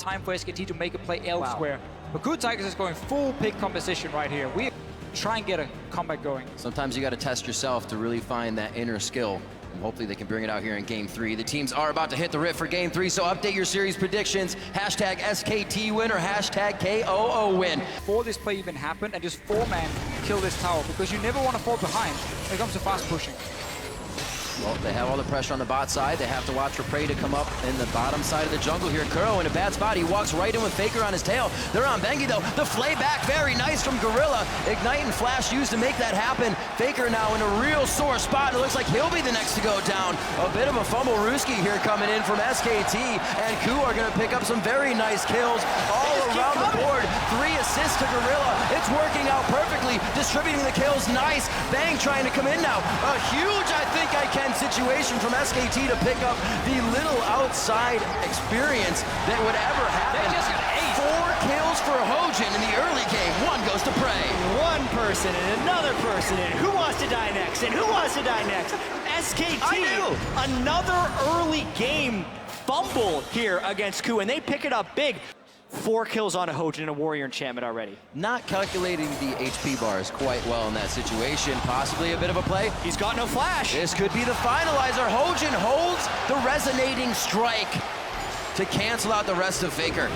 time for SKT to make a play elsewhere. But KOO TIGERS is going full pick composition right here. We try and get a comeback going. Sometimes you got to test yourself to really find that inner skill. And hopefully they can bring it out here in Game 3. The teams are about to hit the rift for Game 3, so update your series predictions. Hashtag SKT win or hashtag KOO win. Before this play even happened, and just 4-man kill this tower, because you never want to fall behind when it comes to fast pushing. Well, they have all the pressure on the bot side. They have to watch for prey to come up in the bottom side of the jungle here. Kuro in a bad spot. He walks right in with Faker on his tail. They're on Bengi though. The flay back, very nice from Gorilla. Ignite and Flash used to make that happen. Faker now in a real sore spot. It looks like he'll be the next to go down. A bit of a fumble Ruski here coming in from SKT. And KOO are going to pick up some very nice kills all around the board. 3 assists to Gorilla. It's working out perfectly. Distributing the kills, nice. Bang trying to come in now. A huge, I think I can situation from SKT to pick up the little outside experience that would ever happen. They just got 4 kills for Hojin in the early game. 1 goes to prey. One person and another person, and who wants to die next? And who wants to die next? SKT, another early game fumble here against KOO, and they pick it up big. 4 kills on a Hojin and a Warrior enchantment already. Not calculating the HP bars quite well in that situation. Possibly a bit of a play. He's got no flash. This could be the finalizer. Hojin holds the resonating strike to cancel out the rest of Faker.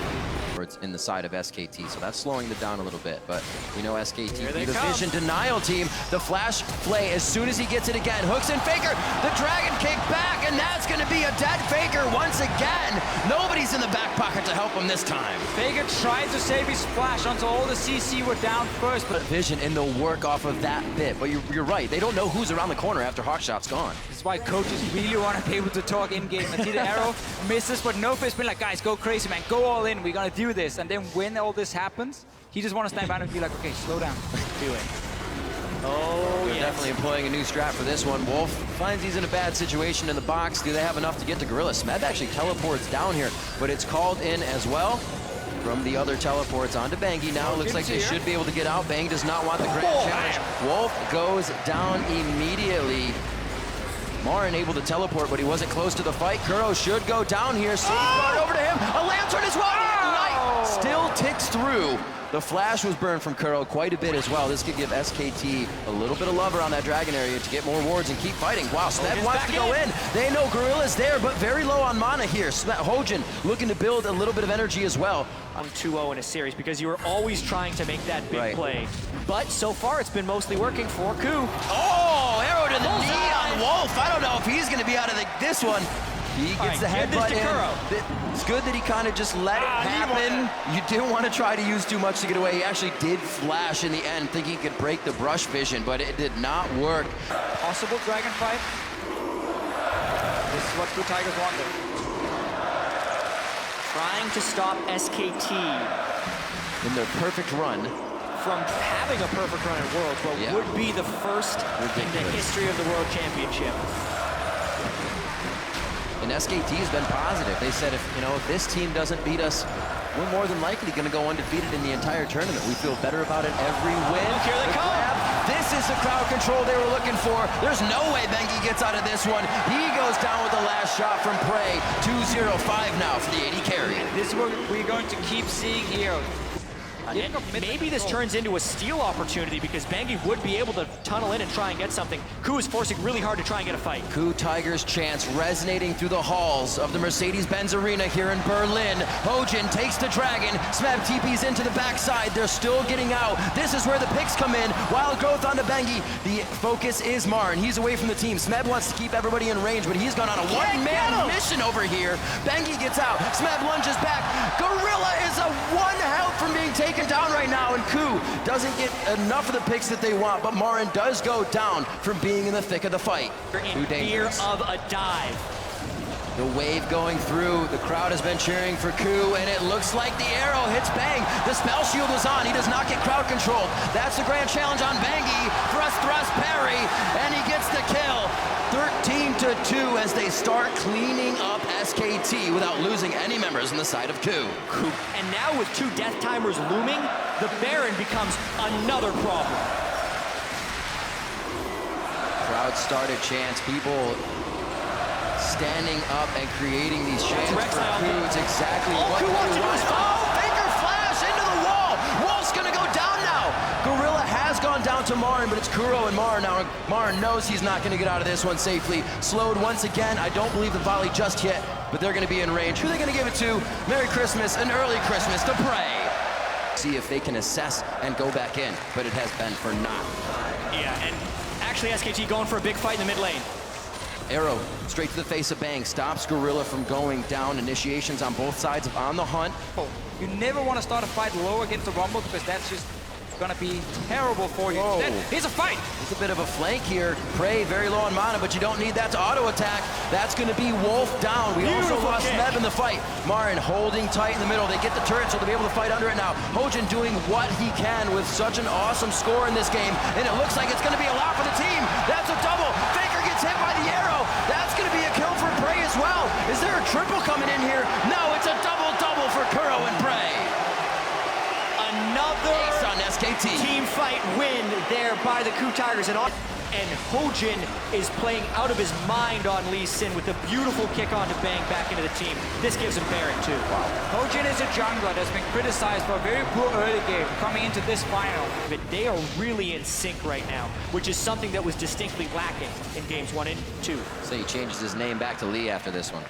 It's in the side of SKT, so that's slowing it down a little bit, but we know SKT be the vision denial team. The flash play, as soon as he gets it again, hooks in Faker, the dragon kick back, and that's gonna be a dead Faker once again. Nobody's in the back pocket to help him this time. Faker tried to save his flash until all the CC were down first, but vision and the work off of that bit, but you're right, they don't know who's around the corner after Hawkshot's gone. This is why coaches really want to be able to talk in-game. And see the arrow misses, but Nofa's been like, guys, go crazy, man, go all in, we're gonna do this. And then when all this happens, he just wants to stand back and be like, okay, slow down. Do it. Oh, they're definitely employing a new strat for this one. Wolf finds he's in a bad situation in the box. Do they have enough to get to Gorilla? Smeb actually teleports down here, but it's called in as well from the other teleports onto Bengi now. Looks like they should be able to get out. Bang does not want the grand challenge. Wolf goes down immediately. MaRin able to teleport, but he wasn't close to the fight. Kuro should go down here. Brought over to him. A lantern as well. Light still ticks through. The flash was burned from Kuro quite a bit as well. This could give SKT a little bit of love around that dragon area to get more wards and keep fighting. Wow, Smeb wants to go in. They know Gorilla's there, but very low on mana here. Hojin looking to build a little bit of energy as well. On 2-0 in a series because you were always trying to make that big play. But so far it's been mostly working for KOO. Oh, arrow to the knee on Wolf. I don't know if he's going to be out of this one. He gets the headbutt in. It's good that he kind of just let it happen. You didn't want to try to use too much to get away. He actually did flash in the end, thinking he could break the brush vision, but it did not work. Possible dragon fight. This is what KOO TIGERS wanted. Trying to stop SKT in their perfect run. From having a perfect run at Worlds, but would be the first in the history of the World Championship. And SKT has been positive. They said, if this team doesn't beat us, we're more than likely going to go undefeated in the entire tournament. We feel better about it every win. Here they come. This is the crowd control they were looking for. There's no way Bengi gets out of this one. He goes down with the last shot from prey. 2-0-5 now for the AD carry. This is what we're going to keep seeing here. Maybe this turns into a steal opportunity because Bengi would be able to tunnel in and try and get something. KOO is forcing really hard to try and get a fight. KOO TIGERS chants resonating through the halls of the Mercedes-Benz Arena here in Berlin. Hojin takes the dragon. Smeb TP's into the backside. They're still getting out. This is where the picks come in. Wild growth onto Bengi. The focus is MaRin. He's away from the team. Smeb wants to keep everybody in range, but he's gone on a one-man mission over here. Bengi gets out. Smeb lunges back. Gorilla is a 1 health from being taken down right now, and KOO doesn't get enough of the picks that they want, but MaRin does go down from being in the thick of the fight. In fear of a dive. The wave going through, the crowd has been cheering for KOO, and it looks like the arrow hits Bang. The spell shield was on, he does not get crowd controlled. That's the grand challenge on Bengi. Thrust, parry, and he gets the kill. 13-2 as they start cleaning up SKT without losing any members on the side of KOO. And now with 2 death timers looming, the Baron becomes another problem. Crowd started chants, people standing up and creating these chants for KOO. It's exactly what KOO wants. MaRin, but it's Kuro and MaRin now. MaRin knows he's not gonna get out of this one safely. Slowed once again. I don't believe the volley just hit, but they're gonna be in range. Who are they gonna give it to? Merry Christmas, an early Christmas to Prey. See if they can assess and go back in, but it has been for naught. Yeah, and actually SKT going for a big fight in the mid lane. Arrow straight to the face of Bang, stops Gorilla from going down. Initiations on both sides on the hunt. You never want to start a fight low against the Rumble because that's just gonna be terrible for you. Whoa. Here's a fight. It's a bit of a flank here. Prey very low on mana, but you don't need that to auto attack. That's gonna be Wolf down. We also lost Smeb in the fight. MaRin holding tight in the middle. They get the turret, so they'll be able to fight under it now. Hojin doing what he can with such an awesome score in this game, and it looks like it's gonna be a lot for the team. That's a double. Faker gets hit by the arrow. That's gonna be a kill for Prey as well. Is there a triple coming in here? No, it's a double-double for Kuro and Prey. Another ace on SKT. Team fight win there by the KOO Tigers. And Hojin is playing out of his mind on Lee Sin with a beautiful kick on to Bang back into the team. This gives him Baron too. Wow. Hojin is a jungler that's been criticized for a very poor early game coming into this final. But they are really in sync right now, which is something that was distinctly lacking in games 1 and 2. So he changes his name back to Lee after this one.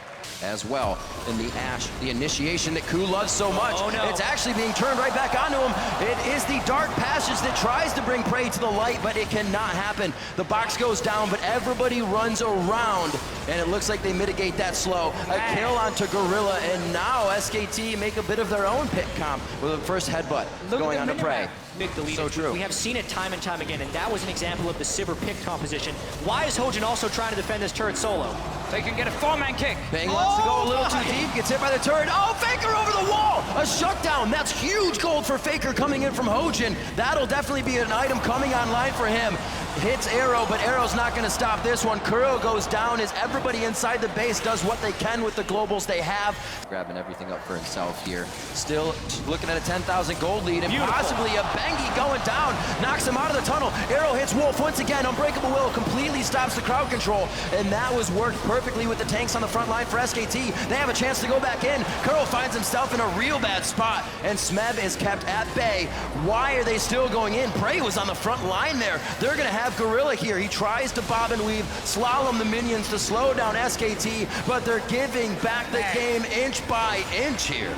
As well in the Ashe, the initiation that KOO loves so much. Oh, no. It's actually being turned right back onto him. It is the dark passage that tries to bring Prey to the light, but it cannot happen. The box goes down, but everybody runs around, and it looks like they mitigate that slow. A kill onto Gorilla, and now SKT make a bit of their own pick comp with a first headbutt going on to Prey. Big delete. So true. We have seen it time and time again, and that was an example of the Sivir pick composition. Why is Hojin also trying to defend this turret solo? So you can get a 4-man kick. Bang wants to go a little too deep, gets hit by the turret. Oh, Faker over the wall! A shutdown. That's huge gold for Faker coming in from Hojin. That'll definitely be an item coming online for him. Hits Arrow, but Arrow's not going to stop this one. Kuro goes down as everybody inside the base does what they can with the globals they have. Grabbing everything up for himself here. Still looking at a 10,000 gold lead and possibly a Bengi going down. Knocks him out of the tunnel. Arrow hits Wolf once again. Unbreakable Will completely stops the crowd control. And that was worked perfectly with the tanks on the front line for SKT. They have a chance to go back in. Kuro finds himself in a real bad spot. And Smeb is kept at bay. Why are they still going in? Prey was on the front line there. They're going to have Gorilla here. He tries to bob and weave, slalom the minions to slow down SKT, but they're giving back the game inch by inch here.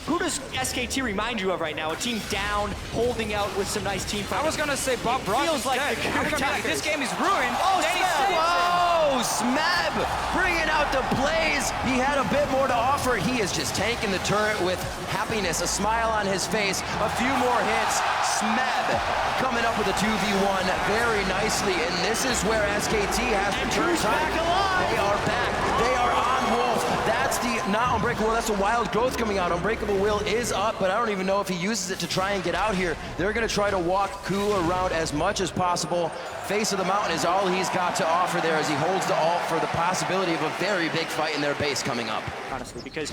Who does SKT remind you of right now? A team down, holding out with some nice team fighting. I was gonna say Bob Ross. Feels like the I was gonna be like, this game is ruined. Oh, then he Smeb! saves it. Oh, Smeb bringing out the plays. He had a bit more to offer. He is just tanking the turret with happiness, a smile on his face. A few more hits. Smeb coming up with a 2v1 very nicely, and this is where SKT has to turn back alive. They are back. They are on Wolf. That's the not Unbreakable. That's a wild growth coming out. Unbreakable Will is up, but I don't even know if he uses it to try and get out here. They're going to try to walk KOO around as much as possible. Face of the mountain is all he's got to offer there as he holds the ult for the possibility of a very big fight in their base coming up. Honestly, because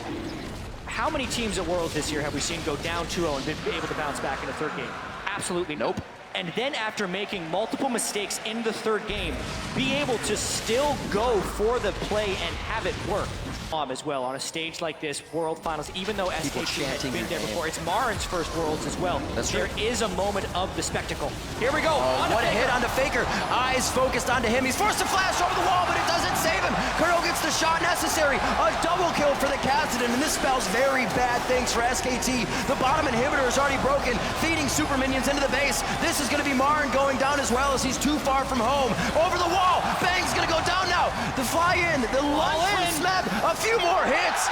how many teams at Worlds this year have we seen go down 2-0 and been able to bounce back in the third game? Absolutely nope. And then after making multiple mistakes in the third game, be able to still go for the play and have it work. As well on a stage like this, World Finals, even though SKT has been there before, it's MaRin's first Worlds as well. That's true. There is a moment of the spectacle. Here we go. Oh, what a hit onto Faker. Eyes focused onto him. He's forced to flash over the wall, but it doesn't save him. Kuro gets the shot necessary. A double kill for the Kassadin, and this spells very bad things for SKT. The bottom inhibitor is already broken, feeding super minions into the base. This is going to be MaRin going down as well as he's too far from home. Over the wall. Bang's going to go down now. The fly in. The lunge from Smeb. A few more hits.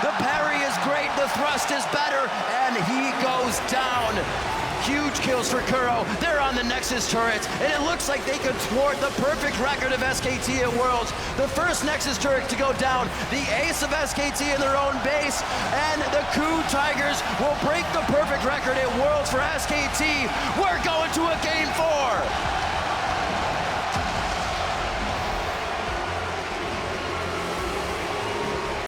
The parry is great. The thrust is better. And he goes down. Huge kills for Kuro. They're on the Nexus turret, and it looks like they could thwart the perfect record of SKT at Worlds. The first Nexus turret to go down, the ace of SKT in their own base, and the KOO Tigers will break the perfect record at Worlds for SKT. We're going to a Game 4.